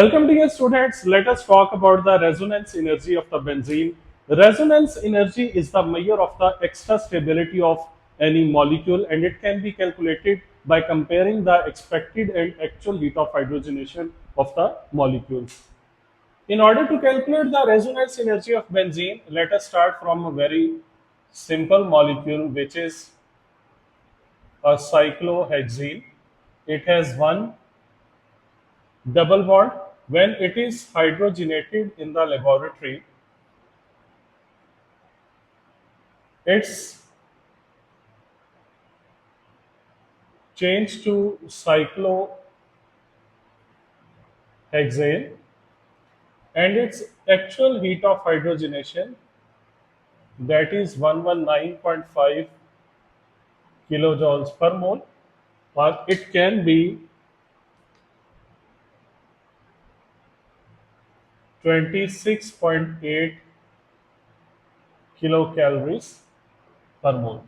Welcome dear students, let us talk about the resonance energy of the benzene. Resonance energy is the measure of the extra stability of any molecule and it can be calculated by comparing the expected and actual heat of hydrogenation of the molecules. In order to calculate the resonance energy of benzene, let us start from a very simple molecule which is a cyclohexene. It has one double bond. When it is hydrogenated in the laboratory, it's changed to cyclohexane and its actual heat of hydrogenation, that is 119.5 kilojoules per mole, or it can be 26.8 kilocalories per mole.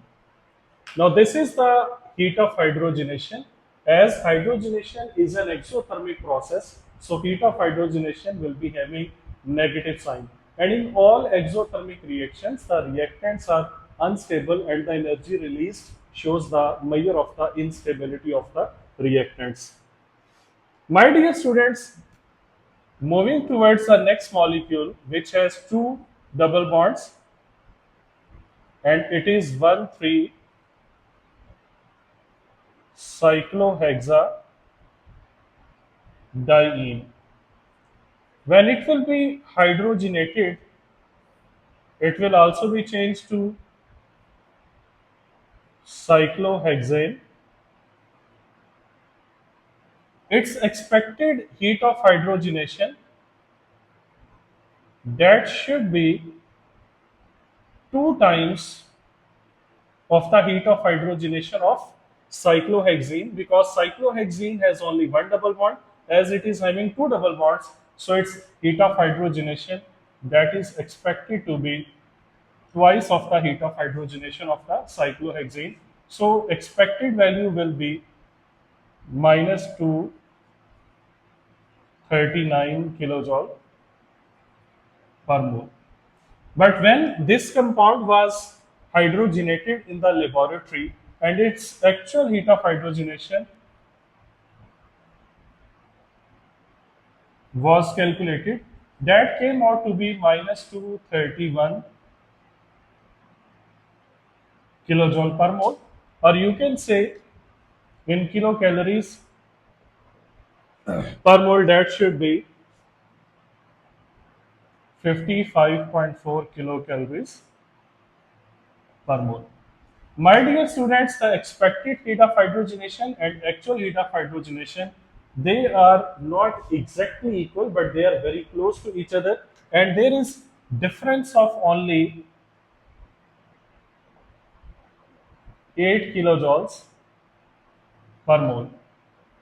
Now, this is the heat of hydrogenation. As hydrogenation is an exothermic process, so heat of hydrogenation will be having negative sign. And in all exothermic reactions, the reactants are unstable and the energy released shows the measure of the instability of the reactants. My dear students, moving towards the next molecule which has two double bonds and it is 1,3 cyclohexadiene. When it will be hydrogenated, it will also be changed to cyclohexane. Its expected heat of hydrogenation, that should be two times of the heat of hydrogenation of cyclohexene, because cyclohexene has only one double bond. As it is having two double bonds, so its heat of hydrogenation, that is expected to be twice of the heat of hydrogenation of the cyclohexane. So expected value will be minus 239 kilojoule per mole. But when this compound was hydrogenated in the laboratory and its actual heat of hydrogenation was calculated, that came out to be minus 231 kilojoule per mole, or you can say in kilocalories per mole, that should be 55.4 kilocalories per mole. My dear students, the expected heat of hydrogenation and actual heat of hydrogenation, they are not exactly equal, but they are very close to each other, and there is difference of only 8 kilojoules per mole.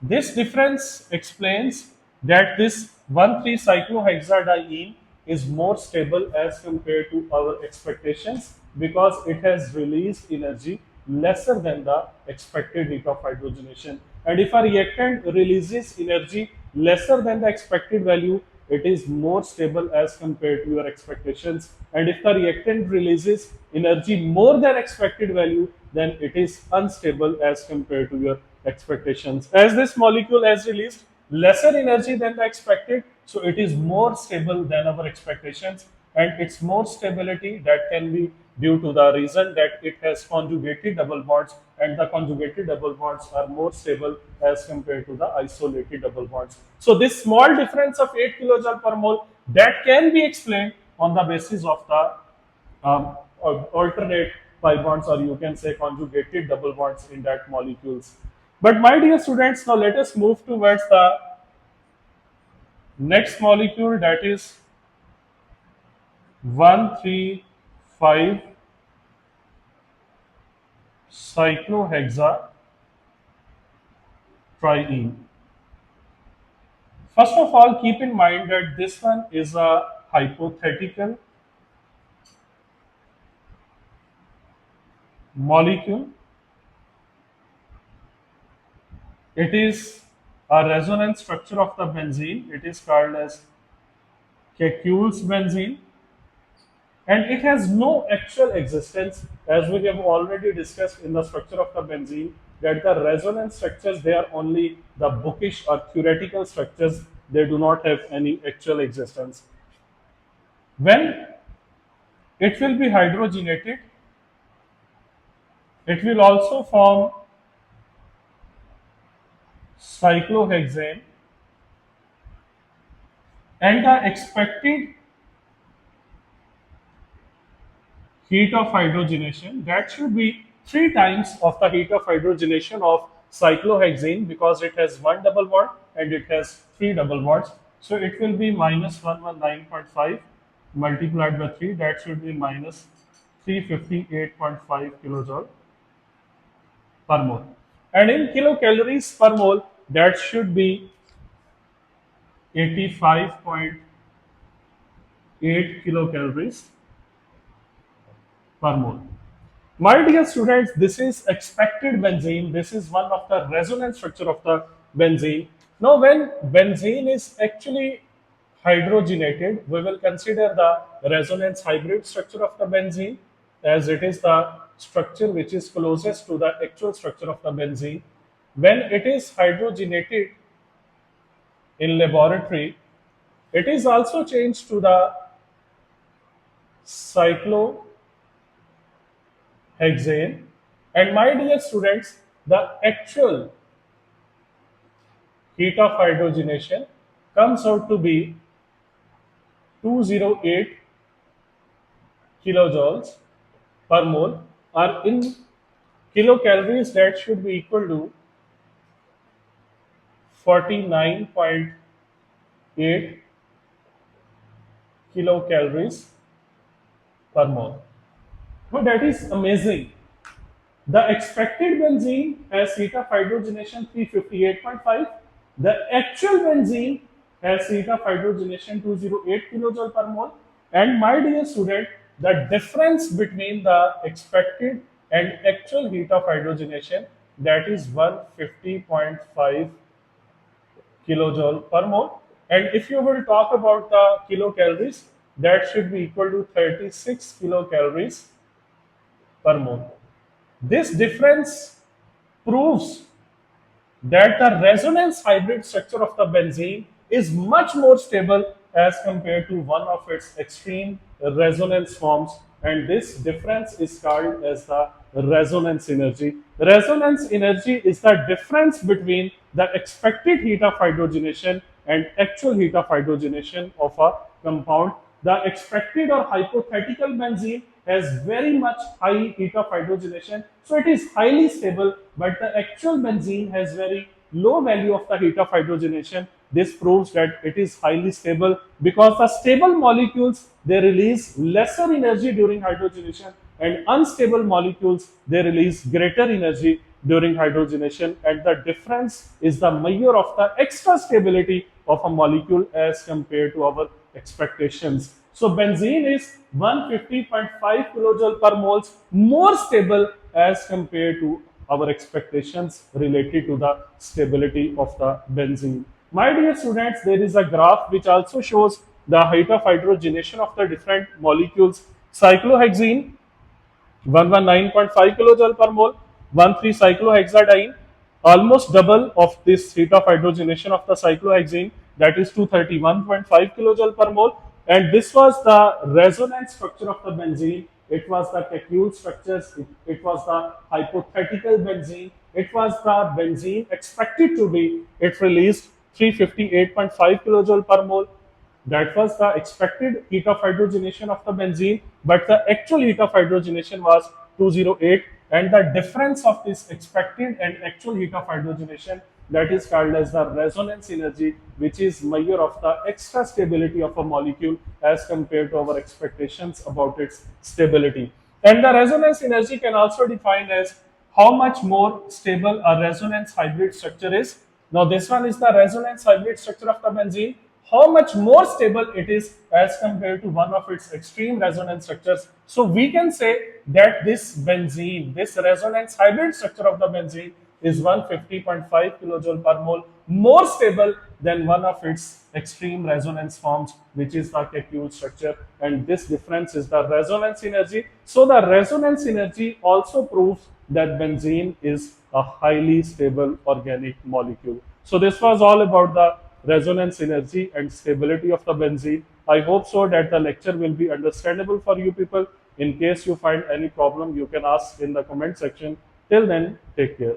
This difference explains that this 1,3-cyclohexadiene is more stable as compared to our expectations because it has released energy lesser than the expected heat of hydrogenation. And if a reactant releases energy lesser than the expected value, it is more stable as compared to your expectations. And if the reactant releases energy more than expected value, then it is unstable as compared to your expectations. As this molecule has released lesser energy than the expected, so it is more stable than our expectations, and its more stability, that can be due to the reason that it has conjugated double bonds, and the conjugated double bonds are more stable as compared to the isolated double bonds. So this small difference of 8 kilojoule per mole, that can be explained on the basis of the alternate pi bonds, or you can say conjugated double bonds in that molecules. But my dear students, now let us move towards the next molecule, that is 1,3,5 cyclohexatriene. First of all, keep in mind that this one is a hypothetical molecule. It is a resonance structure of the benzene. It is called as Kekul's benzene, and it has no actual existence, as we have already discussed in the structure of the benzene, that the resonance structures, they are only the bookish or theoretical structures, they do not have any actual existence. When it will be hydrogenated, it will also form cyclohexane, and the expected heat of hydrogenation, that should be three times of the heat of hydrogenation of cyclohexane, because it has one double bond and it has three double bonds. So it will be minus 119.5 multiplied by 3, that should be minus 358.5 kilojoule per mole. And in kilocalories per mole, that should be 85.8 kilocalories per mole. My dear students, this is expected benzene. This is one of the resonance structure of the benzene. Now, when benzene is actually hydrogenated, we will consider the resonance hybrid structure of the benzene, as it is the structure which is closest to the actual structure of the benzene. When it is hydrogenated in laboratory, it is also changed to the cyclohexane. And my dear students, the actual heat of hydrogenation comes out to be 208 kilojoules per mole, or in kilocalories that should be equal to 49.8 kilocalories per mole. Well, that is amazing. The expected benzene has heat of hydrogenation 358.5. The actual benzene has heat of hydrogenation 208 kilojoule per mole. And my dear student, the difference between the expected and actual heat of hydrogenation, that is 150.5 kilojoule per mole. And if you will talk about the kilocalories, that should be equal to 36 kilocalories per mole. This difference proves that the resonance hybrid structure of the benzene is much more stable as compared to one of its extreme resonance forms, and this difference is called as the resonance energy. Resonance energy is the difference between the expected heat of hydrogenation and actual heat of hydrogenation of a compound. The expected or hypothetical benzene has very much high heat of hydrogenation, so it is highly stable, but the actual benzene has very low value of the heat of hydrogenation. This proves that it is highly stable, because the stable molecules, they release lesser energy during hydrogenation, and unstable molecules, they release greater energy during hydrogenation, and the difference is the measure of the extra stability of a molecule as compared to our expectations. So benzene is 150.5 kilojoule per moles more stable as compared to our expectations related to the stability of the benzene. My dear students, there is a graph which also shows the height of hydrogenation of the different molecules. Cyclohexene 119.5 kilojoule per mole, 1,3-cyclohexadiene, almost double of this heat of hydrogenation of the cyclohexene, that is 231.5 kilojoule per mole. And this was the resonance structure of the benzene. It was the Kekulé structures. It was the hypothetical benzene. It was the benzene expected to be. It released 358.5 kilojoule per mole. That was the expected heat of hydrogenation of the benzene, but the actual heat of hydrogenation was 208, and the difference of this expected and actual heat of hydrogenation, that is called as the resonance energy, which is measure of the extra stability of a molecule as compared to our expectations about its stability. And the resonance energy can also define as how much more stable a resonance hybrid structure is. Now this one is the resonance hybrid structure of the benzene, how much more stable it is as compared to one of its extreme resonance structures. So we can say that this benzene, this resonance hybrid structure of the benzene is 150.5 kilojoule per mole more stable than one of its extreme resonance forms, which is the Kekulé structure. And this difference is the resonance energy. So the resonance energy also proves that benzene is a highly stable organic molecule. So this was all about the resonance energy and stability of the benzene. I hope so that the lecture will be understandable for you people. In case you find any problem, you can ask in the comment section. Till then, take care.